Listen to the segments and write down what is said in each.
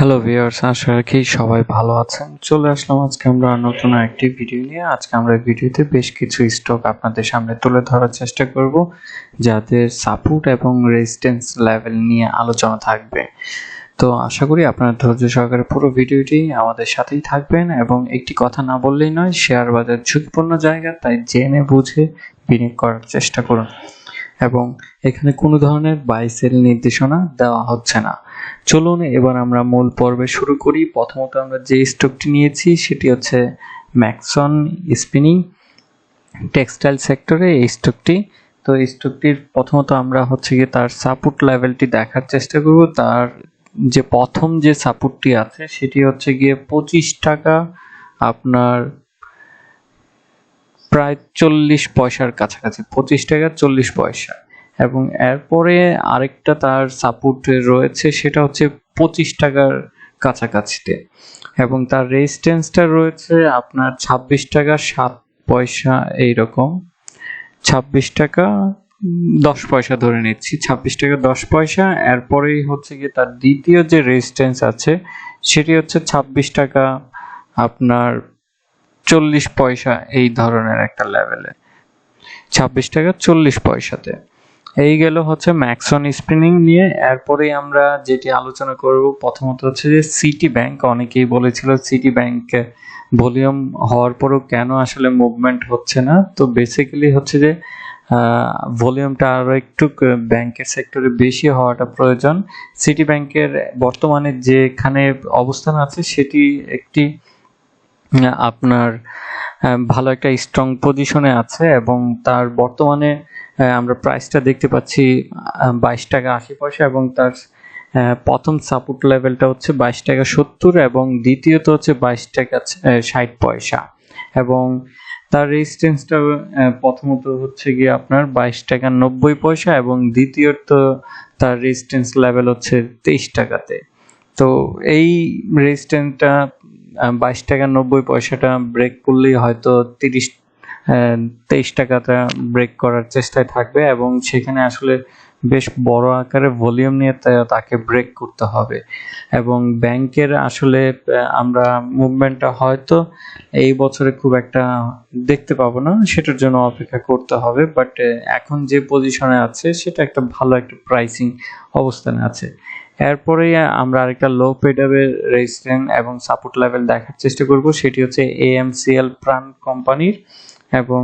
Hello viewers, আশা রাখি সবাই ভালো আছেন। চলে আসলাম আজকে আমরা নতুন একটি ভিডিও নিয়ে। আজকে আমরা ভিডিওতে বেশ কিছু স্টক আপনাদের সামনে তুলে ধরার চেষ্টা করব, যাদের সাপোর্ট এবং রেজিস্ট্যান্স লেভেল নিয়ে আলোচনা থাকবে। তো আশা করি আপনারা ধৈর্য সহকারে পুরো ভিডিওটি আমাদের সাথেই থাকবেন এবং একটি কথা না বললেই নয়, শেয়ার বাজার ঝুঁকিপূর্ণ জায়গা, তাই জেনে বুঝে বিনিয়োগ করার চেষ্টা করুন এবং এখানে কোনো ধরনের বাই সেল নির্দেশনা দেওয়া হচ্ছে না। চলুন এবার আমরা মূল পর্বে শুরু করি। প্রথমত আমরা যে স্টকটি নিয়েছি সেটি হচ্ছে ম্যাক্সন স্পিনিং টেক্সটাইল সেক্টরে এই স্টকটি। তো এই স্টকটির প্রথমত আমরা হচ্ছে গিয়ে তার সাপোর্ট লেভেলটি দেখার চেষ্টা করব। তার যে প্রথম যে সাপোর্টটি আছে সেটি হচ্ছে গিয়ে 25 টাকা, আপনার প্রায় 40 পয়সার কাছাকাছি, 25 টাকা 40 পয়সা। এবং এরপরে আরেকটা তার সাপোর্ট রয়েছে, সেটা হচ্ছে 25 টাকার কাছাকাছিতে এবং তার রেজিস্ট্যান্সটা রয়েছে আপনার 26 টাকা 7 পয়সা, এইরকম 26 টাকা 10 পয়সা ধরে নিচ্ছি, 26 টাকা 10 পয়সা। এরপরেই হচ্ছে গিয়ে তার দ্বিতীয় যে রেজিস্ট্যান্স আছে সেটি হচ্ছে 26 টাকা আপনার 40 পয়সা, এই ধরনের একটা লেভেলে 26 টাকা 40 পয়সাতে। এই গেল হচ্ছে ম্যাক্সন স্পিনিং নিয়ে। এরপরেই আমরা যেটি আলোচনা করব প্রথমত হচ্ছে যে সিটি ব্যাংক। অনেকেই বলেছিল সিটি ব্যাংকে ভলিউম হওয়ার পরও কেন আসলে মুভমেন্ট হচ্ছে না। তো বেসিক্যালি হচ্ছে যে ভলিউমটা আরও একটু ব্যাংকের সেক্টরে বেশি হওয়াটা প্রয়োজন। সিটি ব্যাংকের বর্তমানে যেখানে অবস্থান আছে সেটি একটি আপনার ভালো একটা স্ট্রং পজিশনে আছে এবং তার বর্তমানে আমরা প্রাইসটা দেখতে পাচ্ছি 22 টাকা 80 পয়সা এবং তার প্রথম সাপোর্ট লেভেলটা হচ্ছে 22 টাকা 70 এবং দ্বিতীয়ত হচ্ছে 22 টাকা 60 পয়সা এবং তার রেজিস্ট্যান্সটা প্রথমত হচ্ছে গিয়ে আপনার 22 টাকা 90 পয়সা এবং দ্বিতীয়ত তার রেজিস্ট্যান্স লেভেল হচ্ছে 23 টাকাতে। তো এই রেজিস্ট্যান্সটা 22 টাকা 90 পয়সাটা ব্রেক করলেই হয়তো 23 টাকাটা ব্রেক করার চেষ্টায় থাকবে এবং সেখানে আসলে বেশ বড় আকারে ভলিউম নিয়ে তাকে ব্রেক করতে হবে এবং ব্যাংকের আসলে আমরা মুভমেন্টটা হয়তো এই বছরে খুব একটা দেখতে পাবো না, সেটার জন্য অপেক্ষা করতে হবে। বাট এখন যে পজিশনে আছে সেটা একটা ভালো একটা প্রাইসিং অবস্থানে আছে। এরপরে আমরা আরেকটা লো পেডাবের রেজিস্ট্যান্স এবং সাপোর্ট লেভেল দেখার চেষ্টা করব, সেটি হচ্ছে AMCL প্রাণ কোম্পানির এবং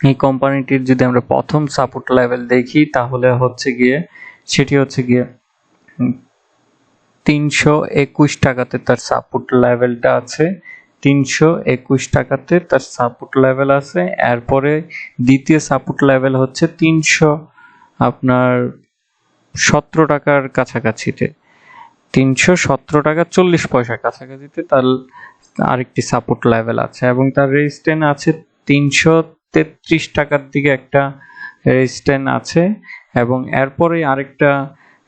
এই কোম্পানিটির যদি আমরা প্রথম সাপোর্ট লেভেল দেখি তাহলে হচ্ছে গিয়ে সেটি হচ্ছে গিয়ে 321 টাকাতে তার সাপোর্ট লেভেলটা আছে, 321 টাকাতে তার সাপোর্ট লেভেল আছে। এরপরে দ্বিতীয় সাপোর্ট লেভেল হচ্ছে 317 টাকার কাছাকাছিতে, 317 টাকা 40 পয়সার কাছাকাছিতে তার আরেকটি সাপোর্ট লেভেল আছে এবং তার রেজিস্ট্যান্স আছে 333 টাকার দিকে একটা রেজিস্ট্যান্স আছে এবং এরপরে আরেকটা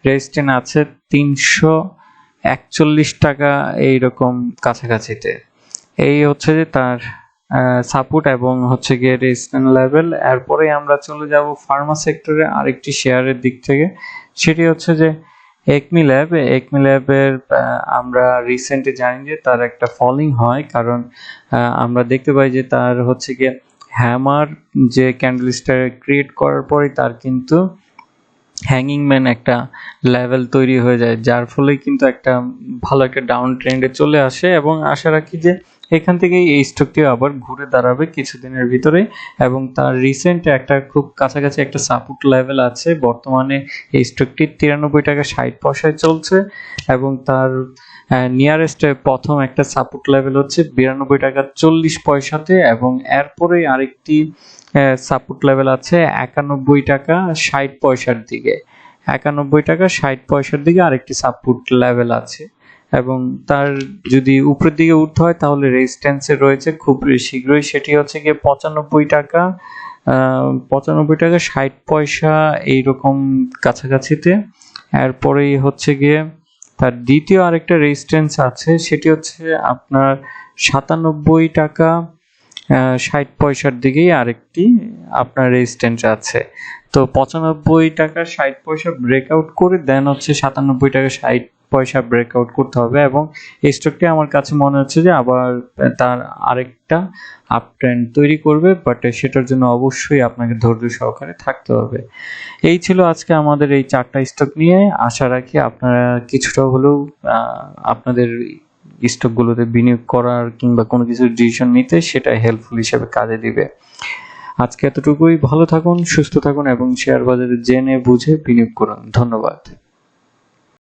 রেজিস্ট্যান্স আছে 341 টাকা এইরকম কাছাকাছিতে। এই হচ্ছে যে তার সাপোর্ট এবং হচ্ছে গিয়ে রেজিস্ট্যান্স লেভেল। এরপরে আমরা চলে যাব ফার্মা সেক্টরে আরেকটি শেয়ারের দিক থেকে, সেটি হচ্ছে যে ACMELAB-এর আমরা রিসেন্টলি জানি যে তার একটা ফলিং হয়, কারণ আমরা দেখতে পাই যে তার হচ্ছে গিয়ে হ্যামার যে ক্যান্ডেলস্টার ক্রিয়েট করার পরে তার কিন্তু হ্যাঙ্গিং ম্যান একটা লেভেল তৈরি হয়ে যায়, যার ফলে কিন্তু একটা ভালো একটা ডাউন ট্রেন্ডে চলে আসে এবং আশা রাখি যে এখান থেকে এই স্টকটিও আবার ঘুরে দাঁড়াবে কিছুদিনের ভিতরে এবং তার রিসেন্ট একটা খুব কাছাকাছি একটা সাপোর্ট লেভেল আছে। বর্তমানে এই স্টকটি 93 টাকা 60 পয়সায় চলছে এবং তার নিয়ারেস্ট প্রথম একটা সাপোর্ট লেভেল হচ্ছে 92 টাকা 40 পয়সাতে এবং এরপরে আরেকটি সাপোর্ট লেভেল আছে 91 টাকা 60 পয়সার দিকে, 91 টাকা 60 পয়সার দিকে আরেকটি সাপোর্ট লেভেল আছে এবং তার যদি উপরের দিকে উঠতে হয় তাহলে রেজিস্ট্যান্সে রয়েছে খুব শীঘ্রই, সেটি হচ্ছে গিয়ে 95 টাকা 60 পয়সা এইরকম কাছাকাছিতে। এরপরেই হচ্ছে গিয়ে তার দ্বিতীয় আরেকটা রেজিস্ট্যান্স আছে, সেটি হচ্ছে আপনার 97 টাকা 60 পয়সার দিকেই আরেকটি আপনার রেজিস্ট্যান্স আছে। তো 95 টাকা 60 পয়সা ব্রেকআউট করে দেন হচ্ছে 97 টাকা 60 পয়সা ব্রেকআউট করতে হবে এবং এই স্টকটি আমার কাছে মনে হচ্ছে যে আবার তার আরেকটা আপ ট্রেন্ড তৈরি করবে, বাট সেটার জন্য অবশ্যই আপনাকে ধৈর্য সহকারে থাকতে হবে। এই ছিল আজকে আমাদের এই 4টা স্টক নিয়ে। আশা রাখি আপনারা কিছুটা হলেও আপনাদের স্টকগুলোতে বিনিয়োগ করার কিংবা কোনো কিছু ডিসিশন নিতে সেটা হেল্পফুল হিসেবে কাজে দিবে। আজকে এতটুকুই। ভালো থাকুন, সুস্থ থাকুন এবং শেয়ার বাজারে জেনে বুঝে বিনিয়োগ করুন। ধন্যবাদ।